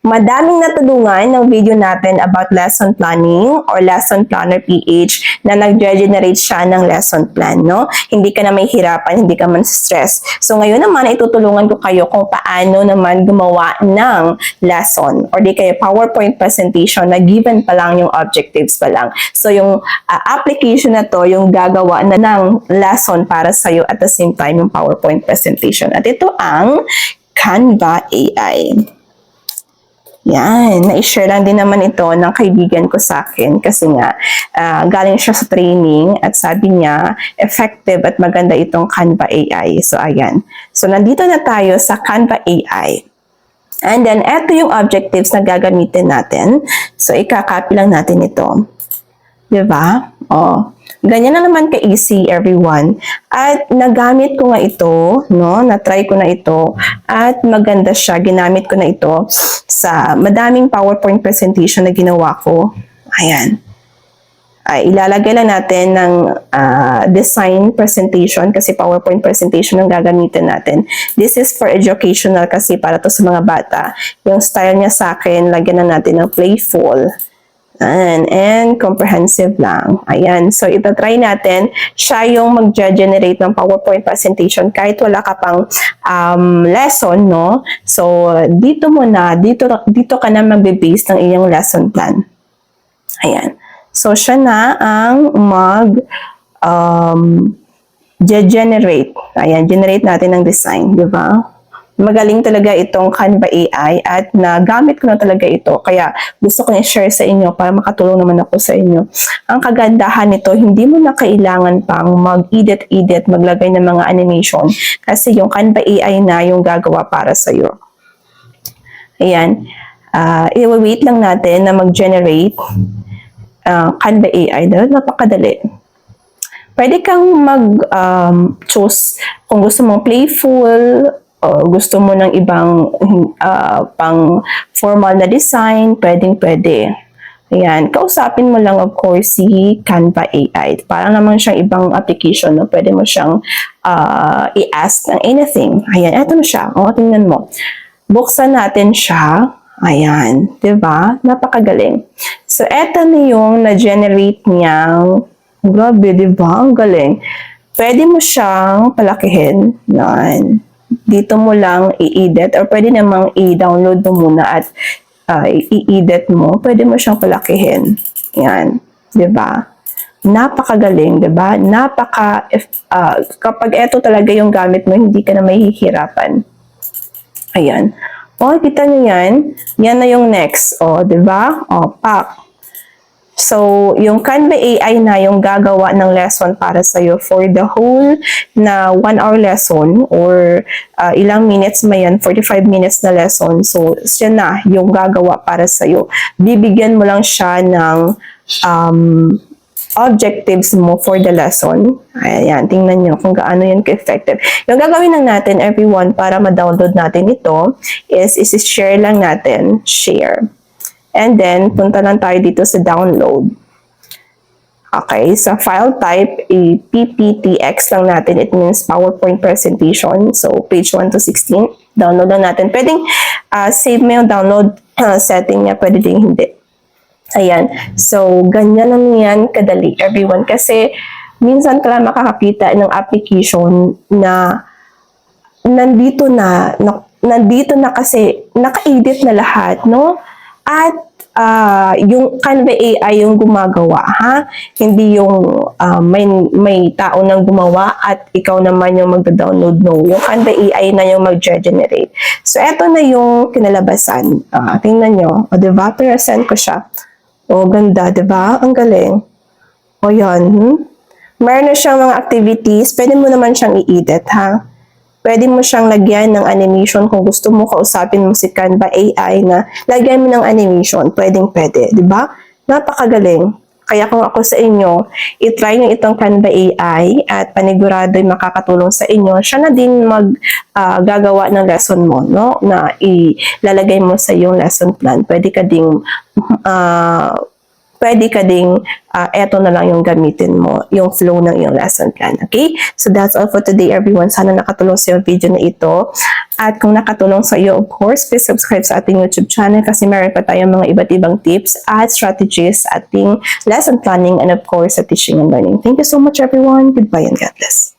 Madaming natulungan ng video natin about lesson planning or lesson planner PH na nag-generate siya ng lesson plan, no? Hindi ka na may hirapan, hindi ka man stress. So ngayon naman, itutulungan ko kayo kung paano naman gumawa ng lesson or di kaya PowerPoint presentation na given pa lang yung objectives pa lang. So yung application na to, yung gagawa na ng lesson para sa'yo at the same time yung PowerPoint presentation. At ito ang Canva AI. Yan, na-share lang din naman ito ng kaibigan ko sa akin kasi nga galing siya sa training at sabi niya effective at maganda itong Canva AI. So ayan. So nandito na tayo sa Canva AI. And then eto yung objectives na gagamitin natin. So ikakopy lang natin ito. 'Di ba? Oh. Ganyan na naman ka-easy, everyone. At nagamit ko nga ito, no? Na-try ko na ito. At maganda siya. Ginamit ko na ito sa madaming PowerPoint presentation na ginawa ko. Ayan. Ilalagay lang natin ng design presentation kasi PowerPoint presentation ang gagamitin natin. This is for educational kasi para to sa mga bata. Yung style niya sa akin, lagyan na natin ng playful. And comprehensive lang. Ayan. So, itatry natin. Siya yung mag-generate ng PowerPoint presentation kahit wala ka pang lesson, no? So, dito dito ka na magbe-base ng iyong lesson plan. Ayan. So, siya na ang generate. Ayan, generate natin ng design, di ba? Magaling talaga itong Canva AI at nagamit ko na talaga ito. Kaya gusto ko i-share sa inyo para makatulong naman ako sa inyo. Ang kagandahan nito, hindi mo na kailangan pang mag-edit, maglagay ng mga animation kasi yung Canva AI na yung gagawa para sa iyo. Ayan. I-wait lang natin na mag-generate Canva AI. Napakadali. Pwede kang mag-choose kung gusto mong playful, o gusto mo ng ibang pang formal na design, pwede. Ayan, kausapin mo lang of course si Canva AI. Parang naman siyang ibang application, no? Pwede mo siyang i-ask ng anything. Ayan, eto na siya. O, tingnan mo. Buksan natin siya. Ayan, 'di ba? Napakagaling. So, eto na yung na-generate niyang, grabe, 'di ba? Ang galing. Pwede mo siyang palakihin. Yan. Dito mo lang i-edit or pwede namang i-download mo muna at i-edit mo. Pwede mo siyang palakihin. Yan. 'Di ba? Napakagaling, 'di ba? Kapag ito talaga yung gamit mo, hindi ka na mahihirapan. Ayan. O, kita niyo yan. Yan na yung next. O, 'di ba? O, pack. So, yung Canva AI na yung gagawa ng lesson para sa'yo for the whole na 1-hour lesson or ilang minutes may yan, 45 minutes na lesson. So, siya na yung gagawa para sa'yo. Bibigyan mo lang siya ng objectives mo for the lesson. Ayan, tingnan nyo kung gaano yan ka-effective. Yung gagawin lang natin, everyone, para ma-download natin ito is share lang natin. Share. And then, punta lang tayo dito sa download. Okay, sa file type, PPTX lang natin. It means PowerPoint presentation. So, page 1 to 16. Download lang natin. Pwedeng save mo yung download setting niya. Pwede din hindi. Ayan. So, ganyan lang yan kadali, everyone. Kasi, minsan ka lang makakakita ng application na nandito na kasi naka-edit na lahat, no? At yung Canva AI yung gumagawa, ha? Hindi yung may tao nang gumawa at ikaw naman yung magda-download, no? Yung Canva AI na yung mag-generate. So, eto na yung kinalabasan. Tingnan nyo. O, diba? Present ko siya. O, ganda, diba? Ang galing. O, yan. Meron na siyang mga activities. Pwede mo naman siyang i-edit, ha? Pwede mo siyang lagyan ng animation kung gusto mo kausapin mo si Canva AI na lagyan mo ng animation. Pwede, di ba? Napakagaling. Kaya kung ako sa inyo, i-try nyo itong Canva AI at panigurado ay makakatulong sa inyo. Siya na din gagawa ng lesson mo, no? Na ilalagay mo sa iyong lesson plan. Pwede pwede ka ding eto na lang yung gamitin mo, yung flow ng iyong lesson plan. Okay? So that's all for today, everyone. Sana nakatulong sa yung video na ito. At kung nakatulong sa iyo, of course, please subscribe sa ating YouTube channel kasi meron pa tayong mga iba't ibang tips at strategies sa ating lesson planning and of course, sa teaching and learning. Thank you so much, everyone. Goodbye and God bless.